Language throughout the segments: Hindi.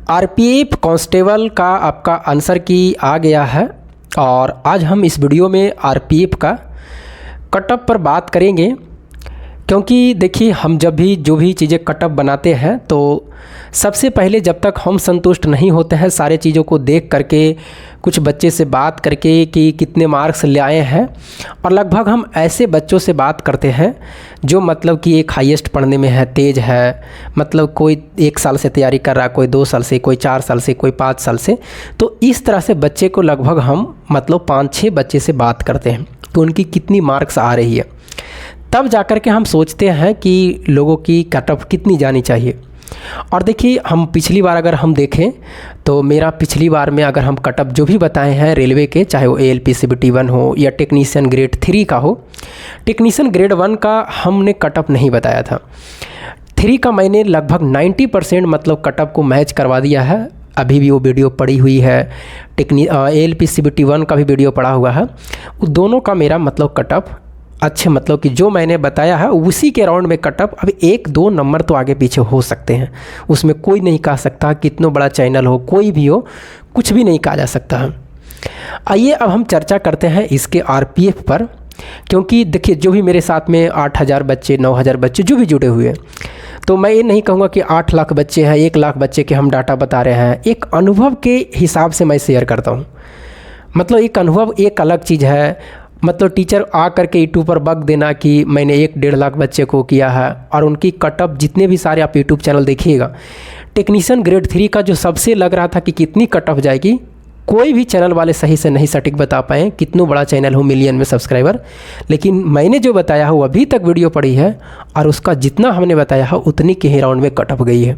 आरपीएफ कांस्टेबल का आपका आंसर की आ गया है और आज हम इस वीडियो में आरपीएफ का कटअप पर बात करेंगे। क्योंकि देखिए, हम जब भी जो भी चीज़ें कटअप बनाते हैं तो सबसे पहले जब तक हम संतुष्ट नहीं होते हैं सारे चीज़ों को देख करके, कुछ बच्चे से बात करके कि कितने मार्क्स ले आए हैं, और लगभग हम ऐसे बच्चों से बात करते हैं जो मतलब कि एक हाईएस्ट पढ़ने में है, तेज़ है, मतलब कोई 1 साल से तैयारी कर रहा है, कोई 2 साल से, कोई 4 साल से, कोई 5 साल से। तो इस तरह से बच्चे को लगभग हम मतलब 5-6 बच्चे से बात करते हैं तो उनकी कितनी मार्क्स आ रही है, तब जाकर के हम सोचते हैं कि लोगों की कटअप कितनी जानी चाहिए। और देखिए, हम पिछली बार अगर हम देखें तो मेरा पिछली बार में अगर हम कटअप जो भी बताए हैं रेलवे के, चाहे वो ALP CBT 1 हो या टेक्नीशियन ग्रेड 3 का हो, टेक्नीशियन ग्रेड 1 का हमने कटअप नहीं बताया था। 3 का मैंने लगभग 90% मतलब कटअप को मैच करवा दिया है। अभी भी वो वीडियो पड़ी हुई है। ALP CBT 1 का भी वीडियो पड़ा हुआ है। वो दोनों का मेरा मतलब कटअप अच्छे, मतलब कि जो मैंने बताया है उसी के राउंड में कटअप। अब 1-2 नंबर तो आगे पीछे हो सकते हैं, उसमें कोई नहीं कह सकता, कितना बड़ा चैनल हो, कोई भी हो, कुछ भी नहीं कहा जा सकता है। आइए अब हम चर्चा करते हैं इसके आरपीएफ पर। क्योंकि देखिए, जो भी मेरे साथ में 8,000 बच्चे, 9,000 बच्चे जो भी जुड़े हुए हैं, तो मैं ये नहीं कहूँगा कि 8 लाख बच्चे हैं, 1 लाख बच्चे के हम डाटा बता रहे हैं। एक अनुभव के हिसाब से मैं शेयर करता हूँ। मतलब एक अनुभव एक अलग चीज़ है। मतलब टीचर आ करके यूट्यूब पर बग देना कि मैंने 1-1.5 लाख बच्चे को किया है, और उनकी कटअप जितने भी सारे आप यूट्यूब चैनल देखिएगा, टेक्नीशियन ग्रेड 3 का जो सबसे लग रहा था कि कितनी कटअप जाएगी, कोई भी चैनल वाले सही से नहीं सटीक बता पाए, कितना बड़ा चैनल हो, मिलियन में सब्सक्राइबर। लेकिन मैंने जो बताया है वो अभी तक वीडियो पड़ी है और उसका जितना हमने बताया है उतनी के ही राउंड में कटअप गई है।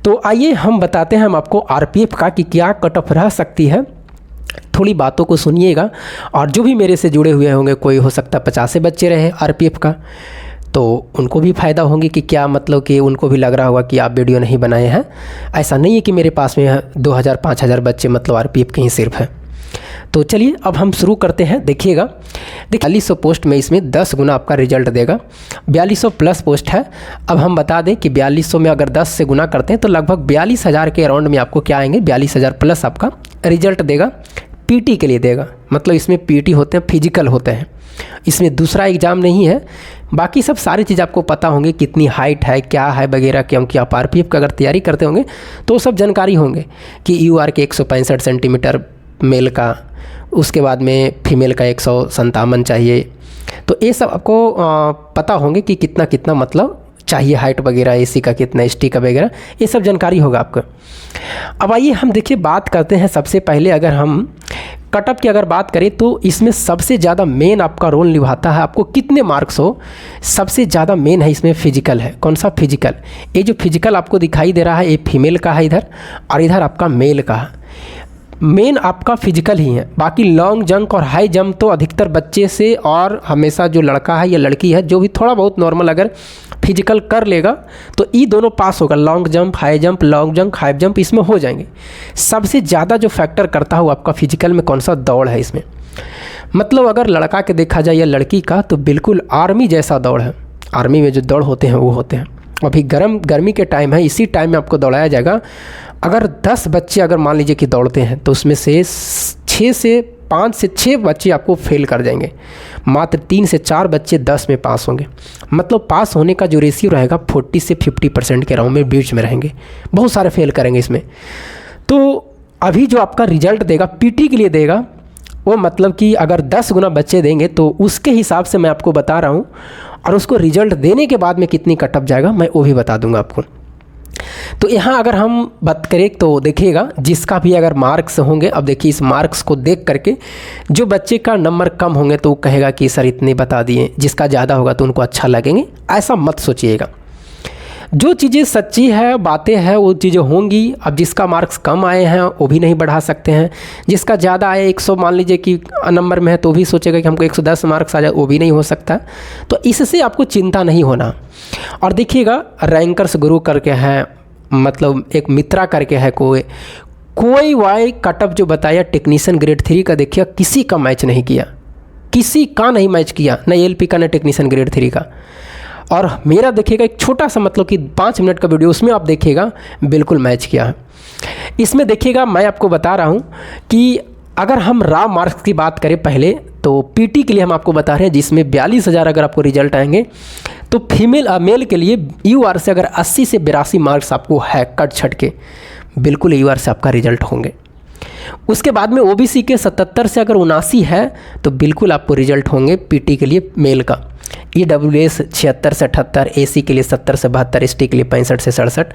तो आइए हम बताते हैं हम आपको आरपीएफ का कि क्या कटअप रह सकती है। थोड़ी बातों को सुनिएगा, और जो भी मेरे से जुड़े हुए होंगे, कोई हो सकता है 50 बच्चे रहे आरपीएफ का, तो उनको भी फ़ायदा होंगे कि क्या मतलब कि उनको भी लग रहा होगा कि आप वीडियो नहीं बनाए हैं। ऐसा नहीं है कि मेरे पास में 2,000-5,000 बच्चे मतलब आरपीएफ के ही सिर्फ हैं। तो चलिए अब हम शुरू करते हैं। देखिएगा, 4200 पोस्ट में इसमें 10 गुना आपका रिजल्ट देगा। 4200 प्लस पोस्ट है। अब हम बता दें कि 4200 में अगर 10 से गुना करते हैं तो लगभग 42,000 के अराउंड में आपको क्या आएंगे, 42,000 प्लस आपका रिजल्ट देगा। पीटी के लिए देगा, मतलब इसमें पीटी होते हैं, फिजिकल होते हैं, इसमें दूसरा एग्ज़ाम नहीं है। बाकी सब सारी चीज़ आपको पता होंगे, कितनी हाइट है, क्या है वगैरह। क्योंकि आप आरपीएफ का अगर तैयारी करते होंगे तो सब जानकारी होंगे कि यूआर के 165 सेंटीमीटर मेल का, उसके बाद में फीमेल का 157 चाहिए। तो ये सब आपको पता होंगे कि कितना कितना मतलब चाहिए, हाइट वगैरह, एसी का कितना, एसटी का वगैरह, ये सब जानकारी होगा आपको। अब आइए हम देखिए बात करते हैं। सबसे पहले अगर हम कटअप की अगर बात करें तो इसमें सबसे ज़्यादा मेन आपका रोल निभाता है, आपको कितने मार्क्स हो, सबसे ज़्यादा मेन है इसमें फिजिकल है। कौन सा फिजिकल? ये जो फिजिकल आपको दिखाई दे रहा है ये फीमेल का है इधर, और इधर आपका मेल का है। मेन आपका फिजिकल ही है। बाकी लॉन्ग जंप और हाई जंप तो अधिकतर बच्चे से, और हमेशा जो लड़का है या लड़की है जो भी थोड़ा बहुत नॉर्मल अगर फिजिकल कर लेगा तो ये दोनों पास होगा। Long jump, high jump, long jump, high jump, इसमें हो जाएंगे। सबसे ज़्यादा जो फैक्टर करता हो आपका फिजिकल में कौन सा, दौड़ है इसमें। मतलब अगर लड़का के देखा जाए या लड़की का, तो बिल्कुल आर्मी जैसा दौड़ है। आर्मी में जो दौड़ होते हैं वो होते हैं। अभी गर्मी के टाइम है, इसी टाइम में आपको दौड़ाया जाएगा। अगर 10 बच्चे अगर मान लीजिए कि दौड़ते हैं तो उसमें से 5 से 6 बच्चे आपको फेल कर जाएंगे, मात्र 3 से 4 बच्चे 10 में पास होंगे। मतलब पास होने का जो रेशियो रहेगा 40 से 50% के राउंड में बीच में रहेंगे, बहुत सारे फेल करेंगे इसमें। तो अभी जो आपका रिजल्ट देगा पीटी के लिए देगा, वो मतलब कि अगर 10 गुना बच्चे देंगे तो उसके हिसाब से मैं आपको बता रहा हूँ, और उसको रिजल्ट देने के बाद में कितनी कटअप जाएगा मैं वो भी बता दूंगा आपको। तो यहाँ अगर हम बात करें तो देखिएगा, जिसका भी अगर मार्क्स होंगे, अब देखिए इस मार्क्स को देख करके जो बच्चे का नंबर कम होंगे तो वो कहेगा कि सर इतने बता दिए, जिसका ज़्यादा होगा तो उनको अच्छा लगेंगे। ऐसा मत सोचिएगा, जो चीज़ें सच्ची है, बातें हैं, वो चीज़ें होंगी। अब जिसका मार्क्स कम आए हैं वो भी नहीं बढ़ा सकते हैं, जिसका ज़्यादा आए 100 मान लीजिए कि नंबर में है तो भी सोचेगा कि हमको 110 मार्क्स आ जाए, वो भी नहीं हो सकता। तो इससे आपको चिंता नहीं होना। और देखिएगा, रैंकर्स गुरु करके हैं, मतलब एक मित्रा करके है, कोई वाई कटअप जो बताया टेक्नीशियन ग्रेड 3 का, देखिए किसी का मैच नहीं किया, किसी का नहीं मैच किया, न ALP का न टेक्नीशियन ग्रेड 3 का। और मेरा देखिएगा एक छोटा सा मतलब कि 5 मिनट का वीडियो, उसमें आप देखिएगा बिल्कुल मैच किया है। इसमें देखिएगा मैं आपको बता रहा हूँ कि अगर हम रॉ मार्क्स की बात करें पहले तो पीटी के लिए हम आपको बता रहे हैं जिसमें 42,000 अगर आपको रिजल्ट आएंगे, तो मेल के लिए यूआर से अगर 80 से 82 मार्क्स आपको है कट छट के, बिल्कुल यूआर से आपका रिजल्ट होंगे। उसके बाद में ओबीसी के 77 से अगर 79 है तो बिल्कुल आपको रिजल्ट होंगे पीटी के लिए मेल का। ईडब्ल्यूएस 76 से 78, एसी के लिए 70 से 72, एसटी के लिए 65 से 67,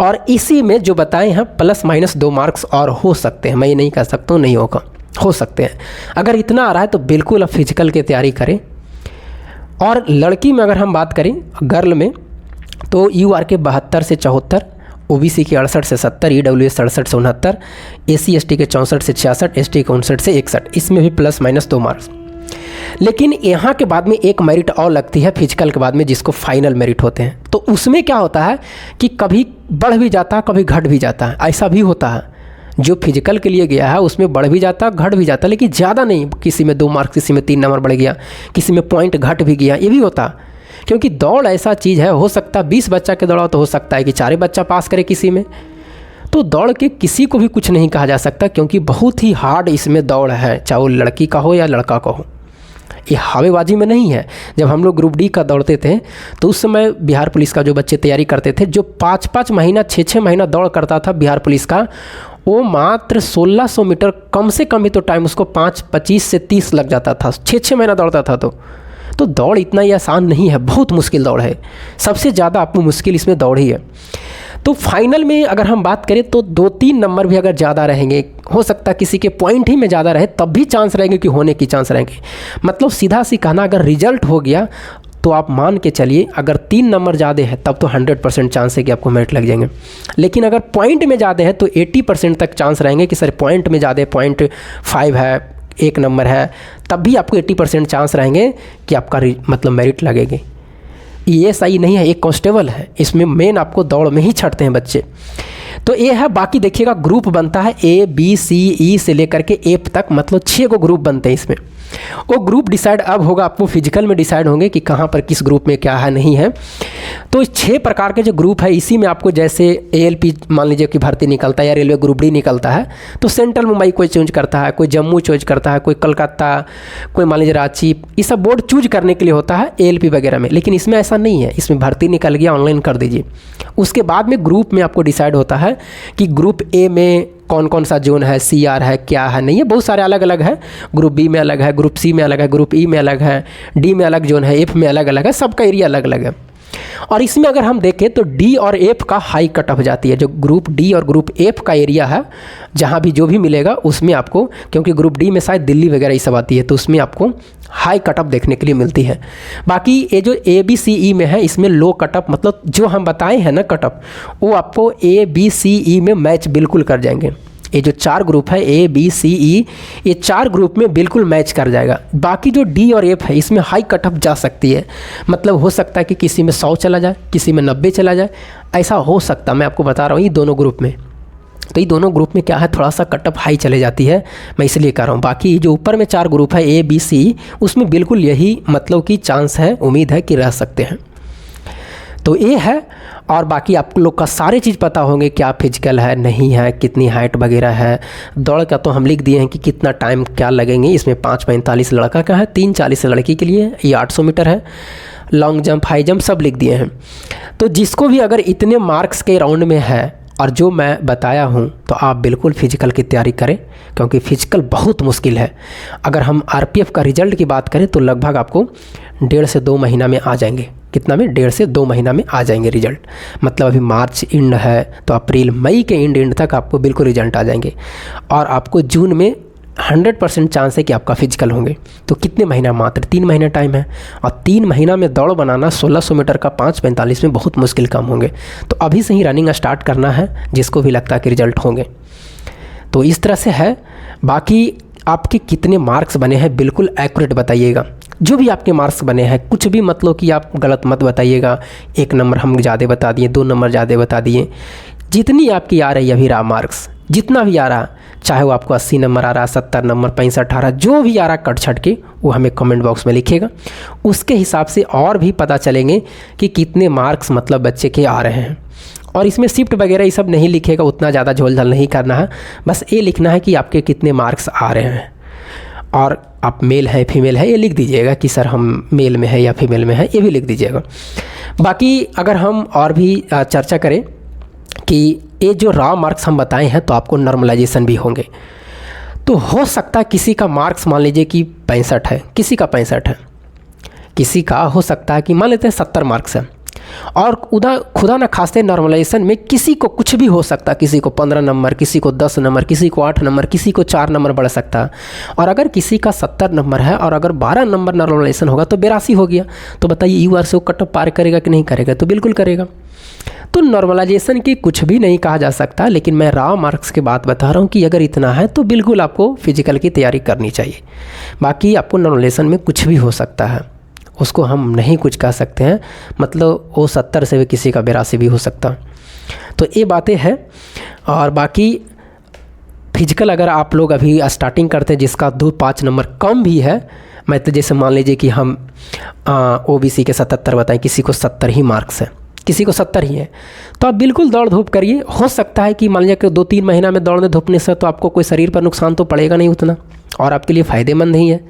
और इसी में जो बताए हैं प्लस माइनस 2 मार्क्स और हो सकते हैं, मैं ये नहीं कह सकता हूँ नहीं होगा, हो सकते हैं। अगर इतना आ रहा है तो बिल्कुल आप फिजिकल की तैयारी करें। और लड़की में अगर हम बात करें गर्ल में तो यूआर के 72 से 74, ओबीसी के 68 से 70, ईडब्ल्यूएस 67 से 69, एसी एसटी के 64 से 66, एसटी के 59 से 61, इसमें भी प्लस माइनस 2 मार्क्स। लेकिन यहाँ के बाद में एक मेरिट और लगती है फिजिकल के बाद में, जिसको फाइनल मेरिट होते हैं। तो उसमें क्या होता है कि कभी बढ़ भी जाता है, कभी घट भी जाता है, ऐसा भी होता है। जो फिजिकल के लिए गया है उसमें बढ़ भी जाता है, घट भी जाता है, लेकिन ज़्यादा नहीं। किसी में 2 मार्क्स, किसी में 3 नंबर बढ़ गया, किसी में पॉइंट घट भी गया, ये भी होता है। क्योंकि दौड़ ऐसा चीज़ है, हो सकता है 20 बच्चा के दौड़ा तो हो सकता है कि 4 बच्चा पास करे किसी में। तो दौड़ के किसी को भी कुछ नहीं कहा जा सकता, क्योंकि बहुत ही हार्ड इसमें दौड़ है, चाहे वो लड़की का हो या लड़का का हो। ये हवेबाजी में नहीं है। जब हम लोग ग्रुप डी का दौड़ते थे तो उस समय बिहार पुलिस का जो बच्चे तैयारी करते थे, जो 5-5 महीना 6-6 महीना दौड़ करता था बिहार पुलिस का, वो मात्र 1600 मीटर कम से कम ही तो टाइम उसको 25 से 30 लग जाता था, 6-6 महीना दौड़ता था। तो दौड़ इतना ही आसान नहीं है, बहुत मुश्किल दौड़ है। सबसे ज़्यादा आपको मुश्किल इसमें दौड़ ही है। तो फाइनल में अगर हम बात करें तो 2-3 नंबर भी अगर ज़्यादा रहेंगे, हो सकता है किसी के पॉइंट ही में ज़्यादा रहे, तब भी चांस रहेंगे कि होने की चांस रहेंगे। मतलब सीधा सी कहना, अगर रिजल्ट हो गया तो आप मान के चलिए अगर 3 नंबर ज़्यादा है तब तो 100% चांस है कि आपको मेरिट लग जाएंगे। लेकिन अगर पॉइंट में ज़्यादा है तो 80% तक चांस रहेंगे कि सर पॉइंट में ज़्यादा है, 0.5 है, 1 नंबर है, तब भी आपको 80% चांस रहेंगे कि आपका मतलब मेरिट लगेगी। ये सही नहीं है, एक कांस्टेबल है, इसमें मेन आपको दौड़ में ही छटते हैं बच्चे। तो ये है। बाकी देखिएगा ग्रुप बनता है A B C E से लेकर के F तक, मतलब 6 को ग्रुप बनते हैं इसमें। वो ग्रुप डिसाइड अब होगा, आपको फिजिकल में डिसाइड होंगे कि कहाँ पर किस ग्रुप में क्या है नहीं है। तो 6 प्रकार के जो ग्रुप है, इसी में आपको जैसे ALP मान लीजिए कि भर्ती निकलता है या रेलवे ग्रुप डी निकलता है, तो सेंट्रल मुंबई कोई चूज करता है, कोई जम्मू चूज करता है, कोई कलकत्ता, कोई मान लीजिए रांची, ये सब बोर्ड चूज करने के लिए होता है ALP वगैरह में। लेकिन इसमें ऐसा नहीं है, इसमें भर्ती निकल गया ऑनलाइन कर दीजिए। उसके बाद में ग्रुप में आपको डिसाइड होता है कि ग्रुप ए में कौन कौन सा जोन है, CR है, क्या है नहीं है, बहुत सारे अलग अलग है। ग्रुप बी में अलग है, ग्रुप सी में अलग है, ग्रुप ई में अलग है, डी में अलग जोन है, F में अलग अलग है, सबका एरिया अलग अलग है। और इसमें अगर हम देखें तो डी और F का हाई कट ऑफ जाती है। जो ग्रुप डी और ग्रुप F का एरिया है, जहाँ भी जो भी मिलेगा उसमें आपको, क्योंकि ग्रुप डी में शायद दिल्ली वगैरह ये सब आती है, तो उसमें आपको हाई कट ऑफ देखने के लिए मिलती है। बाकी ये जो ABCE में है, इसमें लो कट ऑफ, मतलब जो हम बताए हैं ना कट ऑफ, वो आपको ABCE में मैच बिल्कुल कर जाएंगे। ये जो 4 ग्रुप है ABCE, ये 4 ग्रुप में बिल्कुल मैच कर जाएगा। बाकी जो D और F है, इसमें हाई कट ऑफ जा सकती है, मतलब हो सकता है कि किसी में 100 चला जाए, किसी में 90 चला जाए, ऐसा हो सकता है। मैं आपको बता रहा हूँ ये दोनों ग्रुप में। तो ये दोनों ग्रुप में क्या है, थोड़ा सा कट ऑफ हाई चले जाती है, मैं इसलिए कह रहा हूँ। बाकी जो ऊपर में 4 ग्रुप है ABC, उसमें बिल्कुल यही मतलब कि चांस है, उम्मीद है कि रह सकते हैं। तो ये है। और बाकी आप लोग का सारे चीज़ पता होंगे, क्या फिजिकल है नहीं है, कितनी हाइट वगैरह है। दौड़ का तो हम लिख दिए हैं कि कितना टाइम क्या लगेंगे। इसमें 5:45 लड़का का है, 3:40 लड़की के लिए, ये 800 मीटर है। लॉन्ग जंप, हाई जंप सब लिख दिए हैं। तो जिसको भी अगर इतने मार्क्स के राउंड में है और जो मैं बताया हूँ, तो आप बिल्कुल फिजिकल की तैयारी करें, क्योंकि फिजिकल बहुत मुश्किल है। अगर हम RPF का रिजल्ट की बात करें तो लगभग आपको 1.5 से 2 महीना में आ जाएंगे। कितना में? 1.5 से 2 महीना में आ जाएंगे रिजल्ट। मतलब अभी मार्च एंड है, तो अप्रैल मई के एंड तक आपको बिल्कुल रिजल्ट आ जाएंगे। और आपको जून में 100% चांस है कि आपका फिजिकल होंगे। तो कितने महीना? मात्र 3 महीना टाइम है। और 3 महीना में दौड़ बनाना 1600 मीटर का 5:45 में बहुत मुश्किल काम होंगे। तो अभी से ही रनिंग स्टार्ट करना है, जिसको भी लगता है कि रिजल्ट होंगे। तो इस तरह से है। बाकी आपके कितने मार्क्स बने हैं बिल्कुल एक्यूरेट बताइएगा। जो भी आपके मार्क्स बने हैं, कुछ भी मतलब कि आप गलत मत बताइएगा। 1 नंबर हम ज़्यादा बता दिए, 2 नंबर ज़्यादा बता दिए। जितनी आपकी आ रही है अभी रहा मार्क्स, जितना भी आ रहा, चाहे वो आपको 80 नंबर आ रहा है, 70 नंबर, 65 आ रहा, जो भी आ रहा कट छट के वो हमें कमेंट बॉक्स में लिखिएगा। उसके हिसाब से और भी पता चलेंगे कि कितने मार्क्स मतलब बच्चे के आ रहे हैं। और इसमें शिफ्ट वगैरह ये सब नहीं लिखेगा, उतना ज़्यादा झोल-झाल नहीं करना है, बस ये लिखना है कि आपके कितने मार्क्स आ रहे हैं। और आप मेल है फीमेल है ये लिख दीजिएगा कि सर हम मेल में है या फीमेल में है, ये भी लिख दीजिएगा। बाकी अगर हम और भी चर्चा करें कि ये जो रॉ मार्क्स हम बताए हैं तो आपको नॉर्मलाइजेशन भी होंगे। तो हो सकता है किसी का मार्क्स मान लीजिए कि 65 है, किसी का 65 है, किसी का हो सकता है कि मान लेते हैं 70 मार्क्स है, और खुदा ना खास्ते नॉर्मलाइजेशन में किसी को कुछ भी हो सकता है, किसी को 15 नंबर, किसी को 10 नंबर, किसी को 8 नंबर, किसी को 4 नंबर बढ़ सकता है। और अगर किसी का 70 नंबर है और अगर 12 नंबर नॉर्मलाइजेशन होगा तो 82 हो गया। तो बताइए UR से वो कट ऑफ पार करेगा कि नहीं करेगा? तो बिल्कुल करेगा। तो नॉर्मलाइजेशन की कुछ भी नहीं कहा जा सकता, लेकिन मैं रॉ मार्क्स की बात बता रहा हूँ कि अगर इतना है तो बिल्कुल आपको फिजिकल की तैयारी करनी चाहिए। बाकी आपको नॉर्मलाइजेशन में कुछ भी हो सकता है, उसको हम नहीं कुछ कह सकते हैं, मतलब वो 70 से भी किसी का 82 भी हो सकता। तो ये बातें हैं। और बाकी फिजिकल अगर आप लोग अभी स्टार्टिंग करते हैं जिसका 2-5 नंबर कम भी है, मैं तो जैसे मान लीजिए कि हम OBC के 77 बताएं, किसी को 70 ही मार्क्स है, किसी को 70 ही है, तो आप बिल्कुल दौड़ धूप करिए। हो सकता है कि मान लीजिए कि 2-3 महीना में दौड़ने धूपने से तो आपको कोई शरीर पर नुकसान तो पड़ेगा नहीं उतना, और आपके लिए फ़ायदेमंद नहीं है,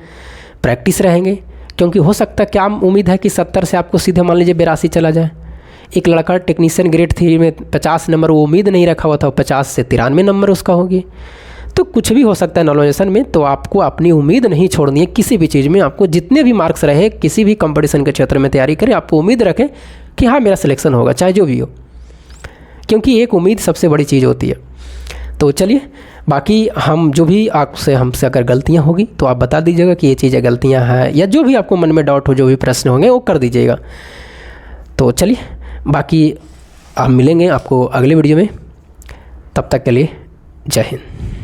प्रैक्टिस रहेंगे। क्योंकि हो सकता है, क्या उम्मीद है कि 70 से आपको सीधे मान लीजिए 82 चला जाए। एक लड़का टेक्नीशियन ग्रेड 3 में 50 नंबर वो उम्मीद नहीं रखा हुआ था, 50 से 93 नंबर उसका होगी। तो कुछ भी हो सकता है नॉर्मलाइजेशन में। तो आपको अपनी उम्मीद नहीं छोड़नी है किसी भी चीज़ में। आपको जितने भी मार्क्स रहे, किसी भी कंपटीशन के क्षेत्र में तैयारी करें, आपको उम्मीद रखें कि हाँ मेरा सिलेक्शन होगा, चाहे जो भी हो, क्योंकि एक उम्मीद सबसे बड़ी चीज़ होती है। तो चलिए, बाकी हम जो भी हमसे अगर गलतियां होगी तो आप बता दीजिएगा कि ये चीज़ें गलतियां हैं, या जो भी आपको मन में डाउट हो, जो भी प्रश्न होंगे वो कर दीजिएगा। तो चलिए, बाकी हम मिलेंगे आपको अगले वीडियो में। तब तक के लिए जय हिंद।